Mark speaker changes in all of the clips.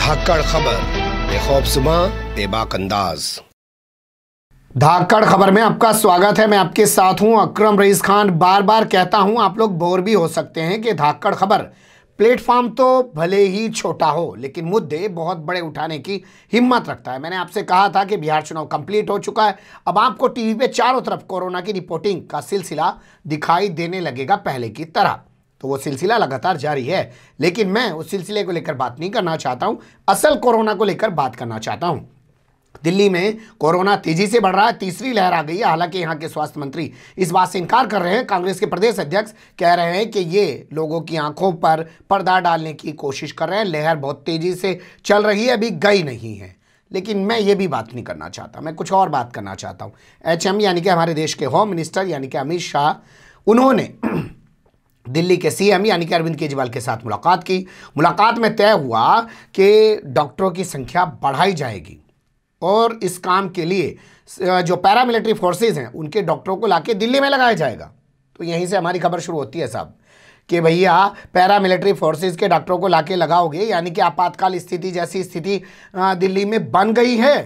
Speaker 1: धाकड़ खबर, बेखौफसुमा बेबाक अंदाज।
Speaker 2: धाकड़ खबर में आपका स्वागत है। मैं आपके साथ हूं अकरम रईस खान। बार बार कहता हूं, आप लोग बोर भी हो सकते हैं कि धाकड़ खबर प्लेटफॉर्म तो भले ही छोटा हो लेकिन मुद्दे बहुत बड़े उठाने की हिम्मत रखता है। मैंने आपसे कहा था कि बिहार चुनाव कंप्लीट हो चुका है, अब आपको टीवी पे चारों तरफ कोरोना की रिपोर्टिंग का सिलसिला दिखाई देने लगेगा पहले की तरह। तो वो सिलसिला लगातार जारी है, लेकिन मैं उस सिलसिले को लेकर बात नहीं करना चाहता हूं, असल कोरोना को लेकर बात करना चाहता हूं। दिल्ली में कोरोना तेजी से बढ़ रहा है, तीसरी लहर आ गई है। हालांकि यहां के स्वास्थ्य मंत्री इस बात से इनकार कर रहे हैं। कांग्रेस के प्रदेश अध्यक्ष कह रहे हैं कि ये लोगों की आंखों पर पर्दा डालने की कोशिश कर रहे हैं। लहर बहुत तेजी से चल रही है, अभी गई नहीं है। लेकिन मैं ये भी बात नहीं करना चाहता, मैं कुछ और बात करना चाहता हूँ। एचएम यानी कि हमारे देश के होम मिनिस्टर यानी कि अमित शाह, उन्होंने दिल्ली के सीएम यानी कि अरविंद केजरीवाल के साथ मुलाकात की। मुलाकात में तय हुआ कि डॉक्टरों की संख्या बढ़ाई जाएगी और इस काम के लिए जो पैरामिलिट्री फोर्सेज हैं उनके डॉक्टरों को लाके दिल्ली में लगाया जाएगा। तो यहीं से हमारी खबर शुरू होती है साहब कि भैया पैरामिलिट्री फोर्सेज के डॉक्टरों को लाके लगाओगे, यानी कि आपातकाल स्थिति जैसी स्थिति दिल्ली में बन गई है।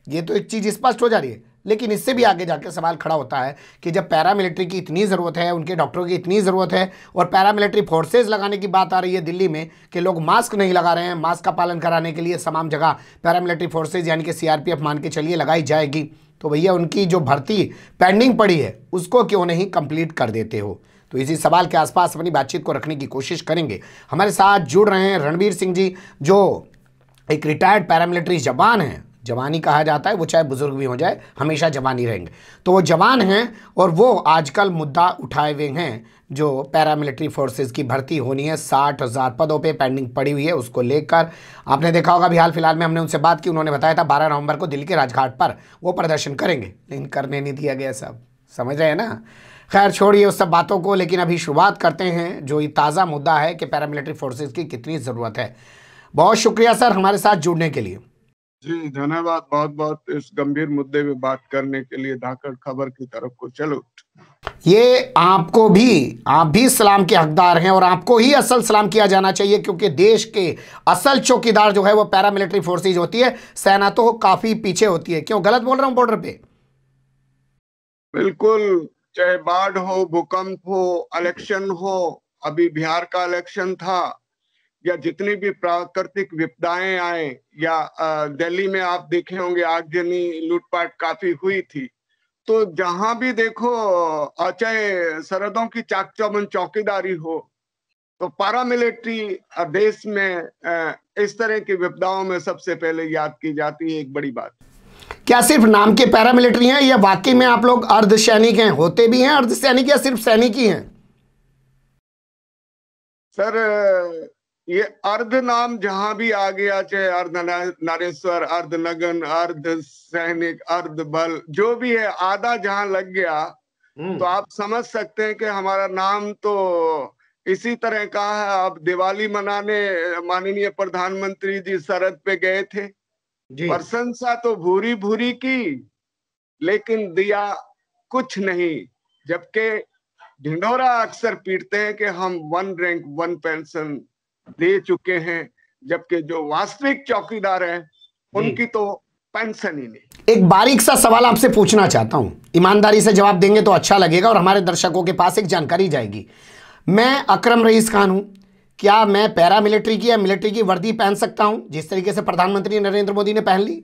Speaker 2: ये तो एक चीज़ स्पष्ट हो जा रही है। लेकिन इससे भी आगे जाकर सवाल खड़ा होता है कि जब पैरामिलिट्री की इतनी ज़रूरत है, उनके डॉक्टरों की इतनी ज़रूरत है और पैरामिलिट्री फोर्सेज लगाने की बात आ रही है दिल्ली में कि लोग मास्क नहीं लगा रहे हैं, मास्क का पालन कराने के लिए तमाम जगह पैरामिलिट्री फोर्सेज यानी कि सीआरपीएफ मान के चलिए लगाई जाएगी, तो भैया उनकी जो भर्ती पेंडिंग पड़ी है उसको क्यों नहीं कंप्लीट कर देते हो। तो इसी सवाल के आसपास अपनी बातचीत को रखने की कोशिश करेंगे। हमारे साथ जुड़ रहे हैं रणबीर सिंह जी, जो एक रिटायर्ड पैरामिलिट्री जवान हैं। जवानी कहा जाता है, वो चाहे बुजुर्ग भी हो जाए हमेशा जवान ही रहेंगे। तो वो जवान हैं और वो आजकल मुद्दा उठाए हुए हैं जो पैरामिलिट्री फोर्सेज की भर्ती होनी है। 60,000 पदों पे पेंडिंग पड़ी हुई है, उसको लेकर आपने देखा होगा अभी हाल फिलहाल में हमने उनसे बात की। उन्होंने बताया था 12 नवंबर को दिल्ली के राजघाट पर वो प्रदर्शन करेंगे, लेकिन करने नहीं दिया गया। सब समझ रहे हैं ना। खैर छोड़िए उस सब बातों को, लेकिन अभी शुरुआत करते हैं जो ये ताज़ा मुद्दा है कि पैरामिलिट्री फोर्सेज की कितनी ज़रूरत है। बहुत शुक्रिया सर हमारे साथ जुड़ने के लिए।
Speaker 3: जी धन्यवाद बहुत बहुत इस गंभीर मुद्दे में बात करने के लिए। धाकड़ खबर की तरफ को चलो।
Speaker 2: ये आपको भी, आप भी सलाम के हकदार हैं और आपको ही असल सलाम किया जाना चाहिए, क्योंकि देश के असल चौकीदार जो है वो पैरामिलिट्री फोर्सेज होती है। सेना तो काफी पीछे होती है। क्यों गलत बोल रहा हूं बॉर्डर पे?
Speaker 3: बिल्कुल, चाहे बाढ़ हो, भूकंप हो, इलेक्शन हो, अभी बिहार का इलेक्शन था, या जितनी भी प्राकृतिक विपदाएं आए, या दिल्ली में आप देखे होंगे आगजनी लूटपाट काफी हुई थी। तो जहां भी देखो, चाहे सरहदों की चाक चौबंद चौकीदारी हो, तो पैरामिलिट्री देश में इस तरह की विपदाओं में सबसे पहले याद की जाती है। एक बड़ी बात,
Speaker 2: क्या सिर्फ नाम के पैरामिलिट्री हैं या वाकई में आप लोग अर्धसैनिक हैं? होते भी हैं अर्धसैनिक या सिर्फ सैनिक ही हैं?
Speaker 3: सर ये अर्ध नाम जहां भी आ गया, चाहे अर्ध नारेश्वर, अर्ध नगन, अर्ध सैनिक, अर्ध बल, जो भी है, आधा जहां लग गया तो आप समझ सकते हैं कि हमारा नाम तो इसी तरह का है। अब दिवाली मनाने माननीय प्रधानमंत्री जी सरहद पे गए थे, प्रशंसा तो भूरी भूरी की, लेकिन दिया कुछ नहीं। जबकि ढिंढोरा अक्सर पीटते हैं कि हम 1 रैंक 1 पेंशन दे चुके हैं, जबकि जो वास्तविक चौकीदार हैं उनकी तो पेंशन ही नहीं।
Speaker 2: एक बारीक सा सवाल आपसे पूछना चाहता हूं, ईमानदारी से जवाब देंगे तो अच्छा लगेगा और हमारे दर्शकों के पास एक जानकारी जाएगी। मैं अकरम रईस खान हूं, क्या मैं पैरामिलिट्री की या मिलिट्री की वर्दी पहन सकता हूं जिस तरीके से प्रधानमंत्री नरेंद्र मोदी ने पहन ली?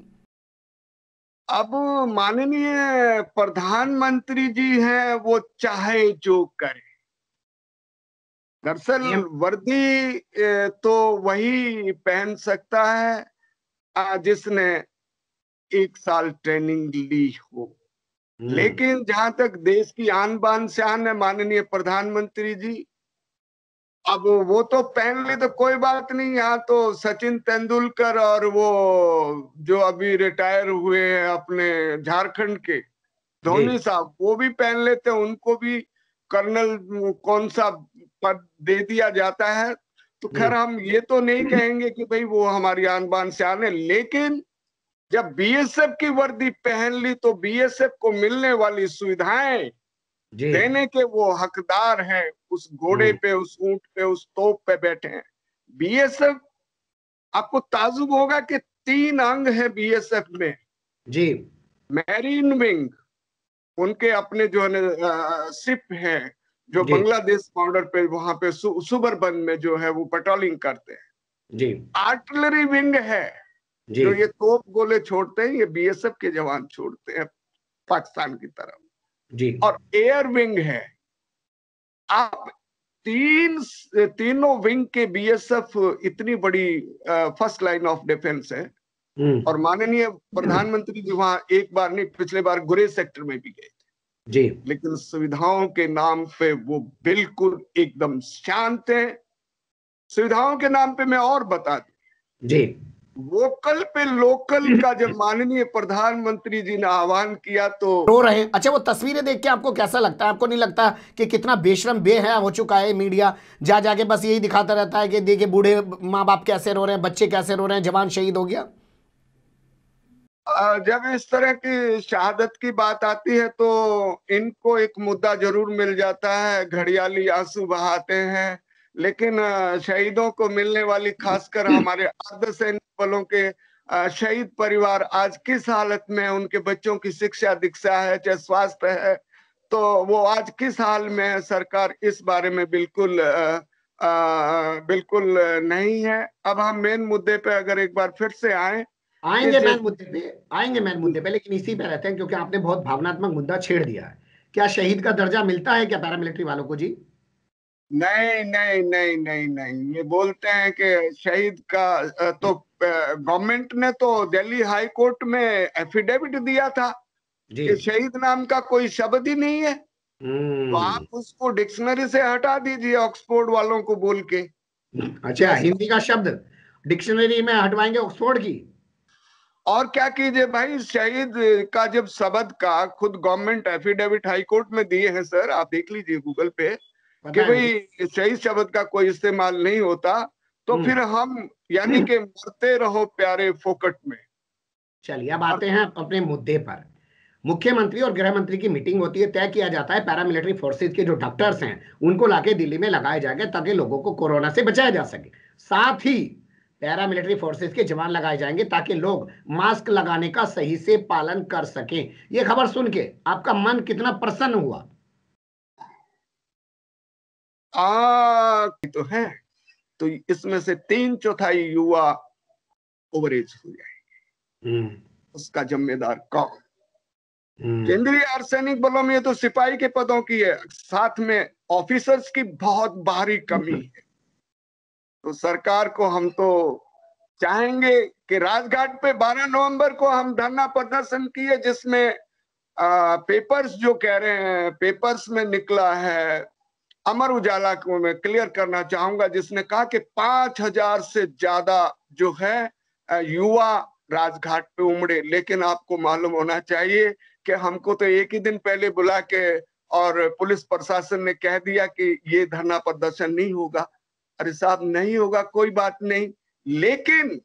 Speaker 3: अब माननीय प्रधानमंत्री जी हैं, वो चाहे जो करे। दरअसल वर्दी तो वही पहन सकता है जिसने 1 साल ट्रेनिंग ली हो। लेकिन जहां तक देश की आन बान शान है माननीय प्रधानमंत्री जी, अब वो तो पहन ले तो कोई बात नहीं। यहाँ तो सचिन तेंदुलकर और वो जो अभी रिटायर हुए हैं अपने झारखंड के धोनी साहब, वो भी पहन लेते, उनको भी कर्नल कौन सा पद दे दिया जाता है। तो खैर हम ये तो नहीं कहेंगे कि भाई वो हमारी आन बान शान है, लेकिन जब बीएसएफ की वर्दी पहन ली तो बीएसएफ को मिलने वाली सुविधाएं देने के वो हकदार हैं। उस घोड़े पे, उस ऊंट पे, उस तोप पे बैठे हैं। बीएसएफ आपको ताजुब होगा कि 3 अंग है बीएसएफ में
Speaker 2: जी।
Speaker 3: मैरीन विंग, उनके अपने जो है शिप है जो
Speaker 2: जी।
Speaker 3: बांग्लादेश बॉर्डर पे वहां पे सुबरबन में जो है वो पेट्रोलिंग करते हैं।
Speaker 2: जी।
Speaker 3: आर्टिलरी विंग है
Speaker 2: जी।
Speaker 3: जो ये तोप गोले छोड़ते हैं, ये बीएसएफ के जवान छोड़ते हैं पाकिस्तान की तरफ।
Speaker 2: जी।
Speaker 3: और एयर विंग है। आप तीनों विंग के बीएसएफ इतनी बड़ी फर्स्ट लाइन ऑफ डिफेंस है। और माननीय प्रधानमंत्री जी वहां एक बार नहीं, पिछले बार गुरेज सेक्टर में भी गए थे
Speaker 2: जी।
Speaker 3: लेकिन सुविधाओं के नाम पे वो बिल्कुल एकदम शांत है। सुविधाओं के नाम पे मैं और बता दूं,
Speaker 2: जी।
Speaker 3: वोकल पे लोकल का जब माननीय प्रधानमंत्री जी ने आह्वान किया तो
Speaker 2: रो रहे हैं। अच्छा, वो तस्वीरें देख के आपको कैसा लगता है? आपको नहीं लगता कि कितना बेशरम बेहया हो चुका है मीडिया? जा जाके बस यही दिखाता रहता है कि देखिए बूढ़े माँ बाप कैसे रो रहे हैं, बच्चे कैसे रो रहे हैं, जवान शहीद हो गया।
Speaker 3: जब इस तरह की शहादत की बात आती है तो इनको एक मुद्दा जरूर मिल जाता है, घड़ियाली आंसू बहाते हैं। लेकिन शहीदों को मिलने वाली, खासकर हमारे अर्धसैनिक बलों के शहीद परिवार आज किस हालत में, उनके बच्चों की शिक्षा दीक्षा है, चाहे स्वास्थ्य है, तो वो आज किस हाल में है, सरकार इस बारे में बिल्कुल नहीं है। अब हम मेन मुद्दे पे अगर एक बार फिर से आए,
Speaker 2: आएंगे मैन मुद्दे पे, लेकिन इसी पे रहते हैं क्योंकि आपने बहुत भावनात्मक मुद्दा छेड़ दिया है। क्या शहीद का दर्जा मिलता है क्या पैरामिलिट्री वालों को जी?
Speaker 3: नहीं नहीं नहीं नहीं नहीं, ये बोलते हैं कि शहीद का तो गवर्नमेंट ने तो दिल्ली हाई कोर्ट में एफिडेविट दिया था कि शहीद नाम का कोई शब्द ही नहीं है। तो आप उसको डिक्शनरी से हटा दीजिए ऑक्सफोर्ड वालों को बोल के।
Speaker 2: अच्छा, हिंदी का शब्द डिक्शनरी में हटवाएंगे ऑक्सफोर्ड की?
Speaker 3: और क्या कीजिए भाई, शहीद का जब शब्द का खुद गवर्नमेंट एफिडेविट हाई कोर्ट में दिए हैं सर, आप देख लीजिए गूगल पे कि भाई शहीद शब्द का कोई इस्तेमाल नहीं होता, तो फिर हम यानी कि मरते रहो प्यारे फोकट में।
Speaker 2: चलिए अब आते हैं अपने मुद्दे पर। मुख्यमंत्री और गृह मंत्री की मीटिंग होती है, तय किया जाता है पैरामिलिट्री फोर्सेज के जो डॉक्टर्स हैं उनको लाके दिल्ली में लगाए जाएंगे ताकि लोगों को कोरोना से बचाया जा सके। साथ ही पैरामिलिट्री फोर्सेज के जवान लगाए जाएंगे ताकि लोग मास्क लगाने का सही से पालन कर सकें। ये खबर सुन के आपका मन कितना प्रसन्न हुआ?
Speaker 3: तो है, तो इसमें से 3/4 युवा ओवरेज हो जाएंगे। उसका जिम्मेदार कौन? केंद्रीय अर्धसैनिक बलों में तो सिपाही के पदों की है, साथ में ऑफिसर्स की बहुत भारी कमी है। तो सरकार को हम तो चाहेंगे कि राजघाट पे 12 नवंबर को हम धरना प्रदर्शन किए, जिसमें पेपर्स जो कह रहे हैं, पेपर्स में निकला है, अमर उजाला को मैं क्लियर करना चाहूंगा, जिसने कहा कि 5,000 से ज्यादा जो है युवा राजघाट पे उमड़े। लेकिन आपको मालूम होना चाहिए कि हमको तो एक ही दिन पहले बुला के और पुलिस प्रशासन ने कह दिया कि ये धरना प्रदर्शन नहीं होगा। अरे साहब, नहीं होगा कोई बात नहीं, लेकिन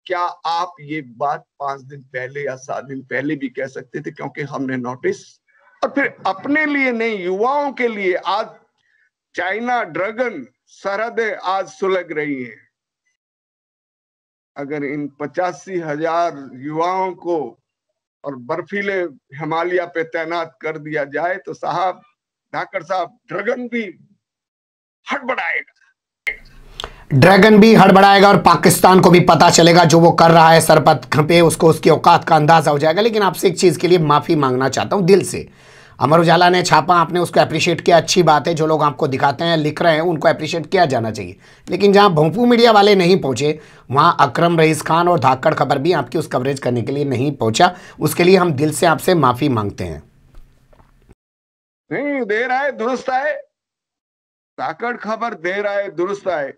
Speaker 3: क्या आप ये बात 5 दिन पहले या 7 दिन पहले भी कह सकते थे? क्योंकि हमने नोटिस, और फिर अपने लिए नहीं, युवाओं के लिए आज चाइना ड्रैगन सरहदें आज सुलग रही हैं। अगर इन 85,000 युवाओं को और बर्फीले हिमालय पे तैनात कर दिया जाए तो साहब, धाकड़ साहब, ड्रैगन भी
Speaker 2: हड़बड़ाएगा और पाकिस्तान को भी पता चलेगा जो वो कर रहा है सरपत पे, उसको उसकी औकात का अंदाजा हो जाएगा। लेकिन आपसे एक चीज़ के लिए माफ़ी मांगना चाहता हूँ दिल से। अमर उजाला ने छापा, आपने उसको अप्रिशिएट किया, अच्छी बात है। जो लोग आपको दिखाते हैं, लिख रहे हैं, उनको अप्रिशिएट किया जाना चाहिए। लेकिन जहां भोंपू मीडिया वाले नहीं पहुंचे, वहां अकरम रईस खान और धाकड़ खबर भी आपकी उस कवरेज करने के लिए नहीं पहुंचा। उसके लिए हम दिल से आपसे माफ़ी मांगते हैं।
Speaker 3: नहीं, दे रहा है दुरुस्त आए, धाकड़ खबर दे रहा है दुरुस्त आए।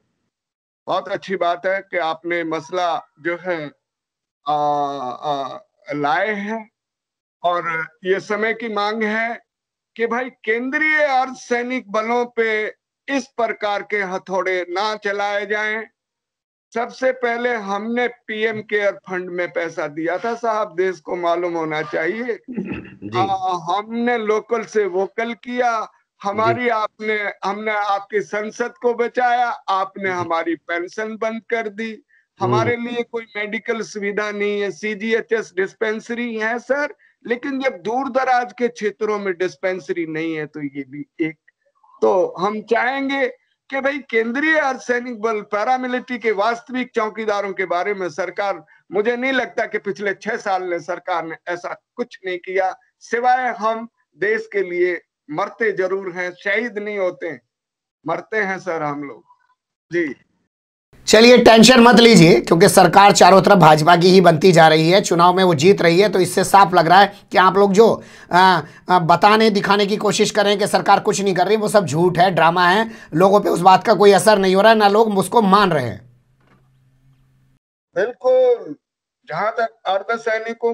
Speaker 3: बहुत अच्छी बात है कि आपने मसला जो है लाए हैं, और ये समय की मांग है कि भाई केंद्रीय अर्धसैनिक बलों पे इस प्रकार के हथौड़े ना चलाए जाएं। सबसे पहले हमने पीएम केयर फंड में पैसा दिया था साहब, देश को मालूम होना चाहिए। हमने लोकल से वोकल किया, हमने आपकी संसद को बचाया, आपने हमारी पेंशन बंद कर दी। हमारे लिए कोई मेडिकल सुविधा नहीं है। CGHS डिस्पेंसरी है सर, लेकिन जब दूर दराज के क्षेत्रों में डिस्पेंसरी नहीं है तो ये भी एक, तो हम चाहेंगे कि भाई केंद्रीय अर्धसैनिक बल पैरामिलिट्री के वास्तविक चौकीदारों के बारे में सरकार, मुझे नहीं लगता कि पिछले 6 साल में सरकार ने ऐसा कुछ नहीं किया, सिवाय हम देश के लिए मरते जरूर हैं, शहीद नहीं होते, मरते हैं सर हम लोग जी।
Speaker 2: चलिए टेंशन मत लीजिए, क्योंकि सरकार चारों तरफ भाजपा की ही बनती जा रही है, चुनाव में वो जीत रही है, तो इससे साफ लग रहा है कि आप लोग जो बताने दिखाने की कोशिश कर रहे हैं कि सरकार कुछ नहीं कर रही, वो सब झूठ है, ड्रामा है, लोगों पे उस बात का कोई असर नहीं हो रहा है, ना लोग उसको मान रहे हैं।
Speaker 3: बिल्कुल, जहां तक अर्धसैनिकों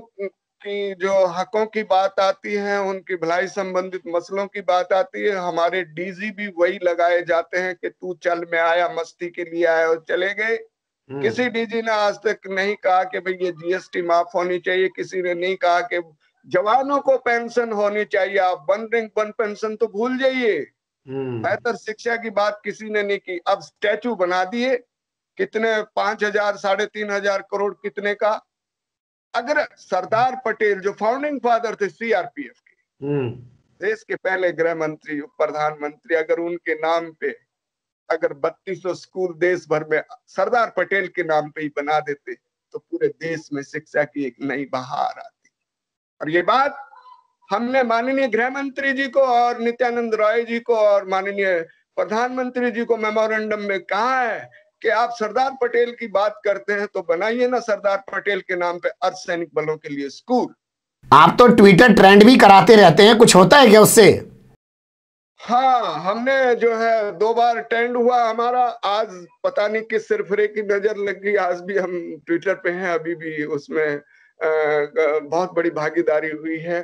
Speaker 3: की जो हकों की बात आती है, उनकी भलाई संबंधित मसलों की बात आती है, हमारे DG भी वही लगाए जाते हैं कि तू चल में आया, मस्ती के लिए आया और चले गए। किसी DG ने आज तक नहीं कहा कि भाई ये GST माफ होनी चाहिए, किसी ने नहीं कहा कि जवानों को पेंशन होनी चाहिए। आप वन रैंक वन पेंशन तो भूल जाइए, बेहतर शिक्षा की बात किसी ने नहीं की। अब स्टैचू बना दिए, कितने 5,000 3,500 करोड़ कितने का। अगर सरदार पटेल जो फाउंडिंग फादर थे CRPF के, देश के पहले गृह मंत्री, प्रधानमंत्री, अगर उनके नाम पे अगर 3200 स्कूल देश भर में सरदार पटेल के नाम पे ही बना देते तो पूरे देश में शिक्षा की एक नई बहार आती। और ये बात हमने माननीय गृह मंत्री जी को और नित्यानंद राय जी को और माननीय प्रधानमंत्री जी को मेमोरेंडम में कहा है कि आप सरदार पटेल की बात करते हैं तो बनाइए ना सरदार पटेल के नाम पे अर्धसैनिक बलों के लिए स्कूल।
Speaker 2: आप तो ट्विटर ट्रेंड भी कराते रहते हैं, कुछ होता है क्या उससे?
Speaker 3: हाँ, हमने जो है 2 बार ट्रेंड हुआ हमारा। आज पता नहीं किस सिरफिरे की नजर लग गई, आज भी हम ट्विटर पे हैं, अभी भी उसमें बहुत बड़ी भागीदारी हुई है।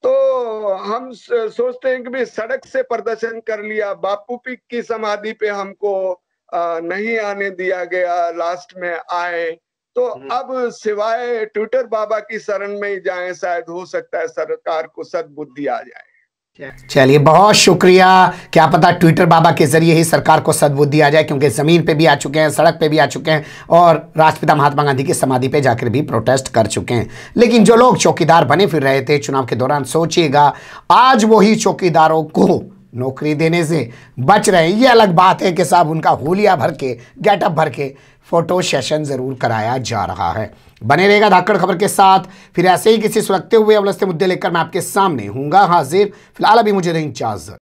Speaker 3: तो हम सोचते हैं कि भाई सड़क से प्रदर्शन कर लिया, बापू पीक की समाधि पे हमको नहीं आने दिया गया, लास्ट में आए, तो अब सिवाय ट्विटर बाबा की शरण में ही जाएं, शायद हो सकता है सरकार को सद्बुद्धि आ जाए।
Speaker 2: चलिए बहुत शुक्रिया, क्या पता ट्विटर बाबा के जरिए ही सरकार को सद्बुद्धि आ जाए, क्योंकि जमीन पे भी आ चुके हैं, सड़क पे भी आ चुके हैं और राष्ट्रपिता महात्मा गांधी की समाधि पे जाकर भी प्रोटेस्ट कर चुके हैं। लेकिन जो लोग चौकीदार बने फिर रहे थे चुनाव के दौरान, सोचिएगा आज वही चौकीदारों को नौकरी देने से बच रहे हैं। ये अलग बात है कि साहब उनका हुलिया भर के, गेटअप भर के फोटो सेशन जरूर कराया जा रहा है। बने रहेगा धाकड़ खबर के साथ, फिर ऐसे ही किसी सुलगते हुए उलझते मुद्दे लेकर मैं आपके सामने हूंगा हाजिर। फिलहाल अभी मुझे दें इजाजत।